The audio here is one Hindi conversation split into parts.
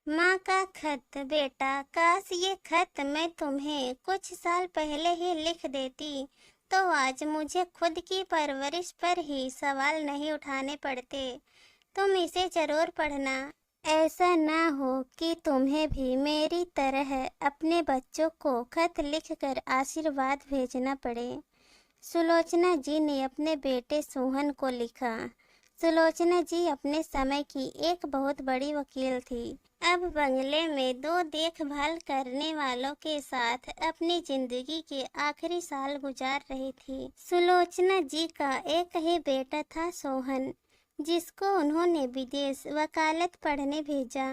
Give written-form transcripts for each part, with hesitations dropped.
माँ का खत। बेटा, काश ये खत मैं तुम्हें कुछ साल पहले ही लिख देती तो आज मुझे खुद की परवरिश पर ही सवाल नहीं उठाने पड़ते। तुम इसे जरूर पढ़ना। ऐसा ना हो कि तुम्हें भी मेरी तरह अपने बच्चों को खत लिखकर आशीर्वाद भेजना पड़े। सुलोचना जी ने अपने बेटे सोहन को लिखा। सुलोचना जी अपने समय की एक बहुत बड़ी वकील थी। अब बंगले में दो देखभाल करने वालों के साथ अपनी जिंदगी के आखिरी साल गुजार रही थी। सुलोचना जी का एक ही बेटा था, सोहन, जिसको उन्होंने विदेश वकालत पढ़ने भेजा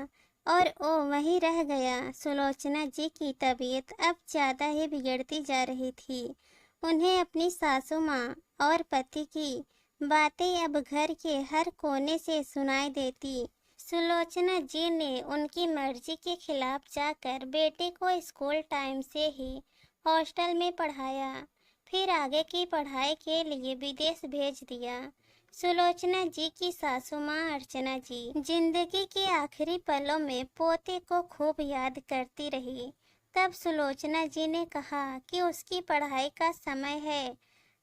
और वो वहीं रह गया। सुलोचना जी की तबीयत अब ज्यादा ही बिगड़ती जा रही थी। उन्हें अपनी सासू माँ और पति की बातें अब घर के हर कोने से सुनाई देती। सुलोचना जी ने उनकी मर्जी के खिलाफ जाकर बेटे को स्कूल टाइम से ही हॉस्टल में पढ़ाया, फिर आगे की पढ़ाई के लिए विदेश भेज दिया। सुलोचना जी की सासू माँ अर्चना जी जिंदगी के आखिरी पलों में पोते को खूब याद करती रही। तब सुलोचना जी ने कहा कि उसकी पढ़ाई का समय है,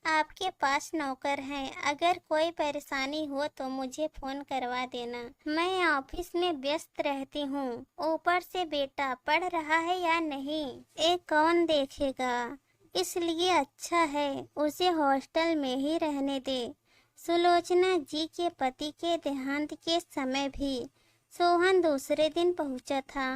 आपके पास नौकर हैं, अगर कोई परेशानी हो तो मुझे फोन करवा देना, मैं ऑफिस में व्यस्त रहती हूँ। ऊपर से बेटा पढ़ रहा है या नहीं ये कौन देखेगा, इसलिए अच्छा है उसे हॉस्टल में ही रहने दे। सुलोचना जी के पति के देहांत के समय भी सोहन दूसरे दिन पहुंचा था।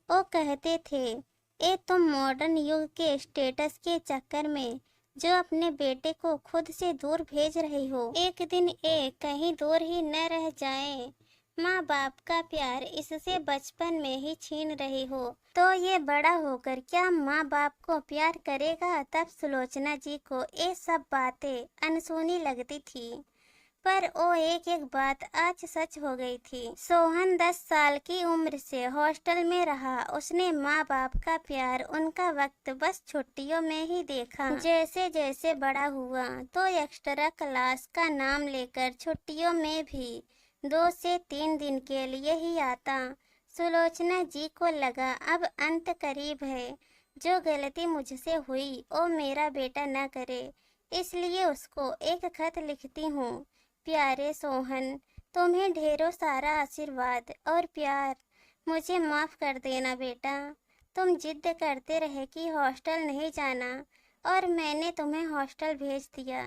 वो कहते थे, ये तुम मॉडर्न युग के स्टेटस के चक्कर में जो अपने बेटे को खुद से दूर भेज रही हो, एक दिन ये कहीं दूर ही न रह जाए। माँ बाप का प्यार इससे बचपन में ही छीन रही हो तो ये बड़ा होकर क्या माँ बाप को प्यार करेगा। तब सुलोचना जी को ये सब बातें अनसुनी लगती थी, पर वो एक एक बात आज सच हो गई थी। सोहन 10 साल की उम्र से हॉस्टल में रहा। उसने माँ बाप का प्यार, उनका वक्त बस छुट्टियों में ही देखा। जैसे जैसे बड़ा हुआ तो एक्स्ट्रा क्लास का नाम लेकर छुट्टियों में भी 2 से 3 दिन के लिए ही आता। सुलोचना जी को लगा अब अंत करीब है, जो गलती मुझसे हुई वो मेरा बेटा न करे, इसलिए उसको एक खत लिखती हूँ। प्यारे सोहन, तुम्हें ढेरों सारा आशीर्वाद और प्यार। मुझे माफ कर देना बेटा, तुम जिद करते रहे कि हॉस्टल नहीं जाना और मैंने तुम्हें हॉस्टल भेज दिया।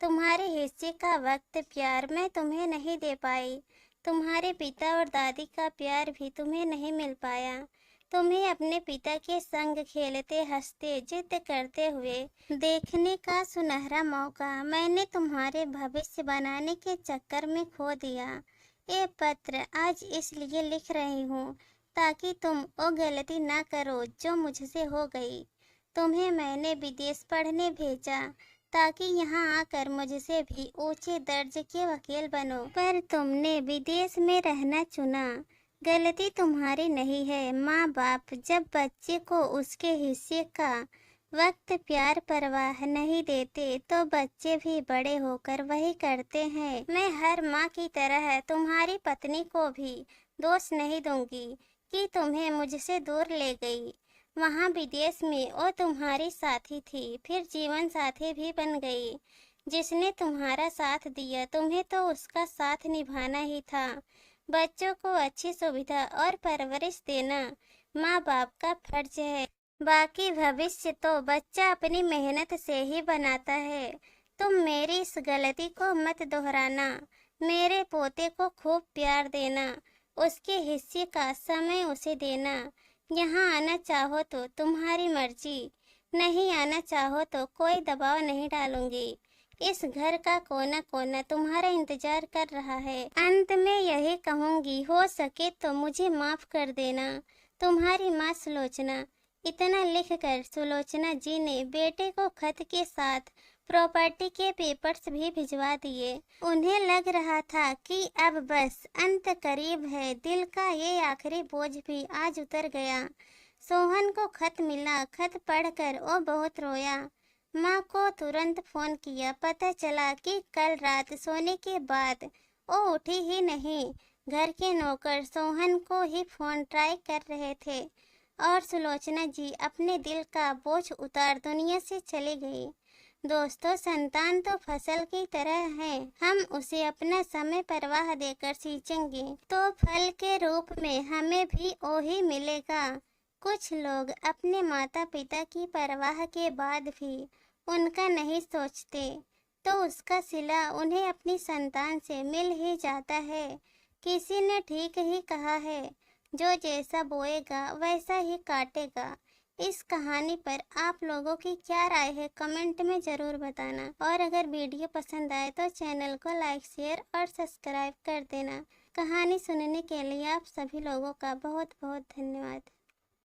तुम्हारे हिस्से का वक्त प्यार मैं तुम्हें नहीं दे पाई। तुम्हारे पिता और दादी का प्यार भी तुम्हें नहीं मिल पाया। तुम्हें अपने पिता के संग खेलते हंसते जिद करते हुए देखने का सुनहरा मौका मैंने तुम्हारे भविष्य बनाने के चक्कर में खो दिया। ये पत्र आज इसलिए लिख रही हूँ ताकि तुम वो गलती ना करो जो मुझसे हो गई। तुम्हें मैंने विदेश पढ़ने भेजा ताकि यहाँ आकर मुझसे भी ऊंचे दर्जे के वकील बनो, पर तुमने विदेश में रहना चुना। गलती तुम्हारी नहीं है। माँ बाप जब बच्चे को उसके हिस्से का वक्त प्यार परवाह नहीं देते तो बच्चे भी बड़े होकर वही करते हैं। मैं हर माँ की तरह तुम्हारी पत्नी को भी दोष नहीं दूंगी कि तुम्हें मुझसे दूर ले गई। वहाँ विदेश में वो तुम्हारी साथी थी, फिर जीवन साथी भी बन गई। जिसने तुम्हारा साथ दिया तुम्हें तो उसका साथ निभाना ही था। बच्चों को अच्छी सुविधा और परवरिश देना माँ बाप का फर्ज है, बाकी भविष्य तो बच्चा अपनी मेहनत से ही बनाता है। तुम मेरी इस गलती को मत दोहराना। मेरे पोते को खूब प्यार देना, उसके हिस्से का समय उसे देना। यहाँ आना चाहो तो तुम्हारी मर्जी, नहीं आना चाहो तो कोई दबाव नहीं डालूंगी। इस घर का कोना कोना तुम्हारा इंतजार कर रहा है। अंत में यही कहूंगी, हो सके तो मुझे माफ कर देना। तुम्हारी माँ सुलोचना। इतना लिखकर सुलोचना जी ने बेटे को खत के साथ प्रॉपर्टी के पेपर्स भी भिजवा दिए। उन्हें लग रहा था कि अब बस अंत करीब है। दिल का ये आखिरी बोझ भी आज उतर गया। सोहन को खत मिला। खत पढ़कर वो बहुत रोया। माँ को तुरंत फोन किया। पता चला कि कल रात सोने के बाद वो उठी ही नहीं। घर के नौकर सोहन को ही फोन ट्राई कर रहे थे और सुलोचना जी अपने दिल का बोझ उतार दुनिया से चली गई। दोस्तों, संतान तो फसल की तरह है, हम उसे अपना समय परवाह देकर सींचेंगे तो फल के रूप में हमें भी वही मिलेगा। कुछ लोग अपने माता पिता की परवाह के बाद भी उनका नहीं सोचते, तो उसका सिला उन्हें अपनी संतान से मिल ही जाता है। किसी ने ठीक ही कहा है, जो जैसा बोएगा वैसा ही काटेगा। इस कहानी पर आप लोगों की क्या राय है, कमेंट में ज़रूर बताना। और अगर वीडियो पसंद आए तो चैनल को लाइक, शेयर और सब्सक्राइब कर देना। कहानी सुनने के लिए आप सभी लोगों का बहुत बहुत धन्यवाद।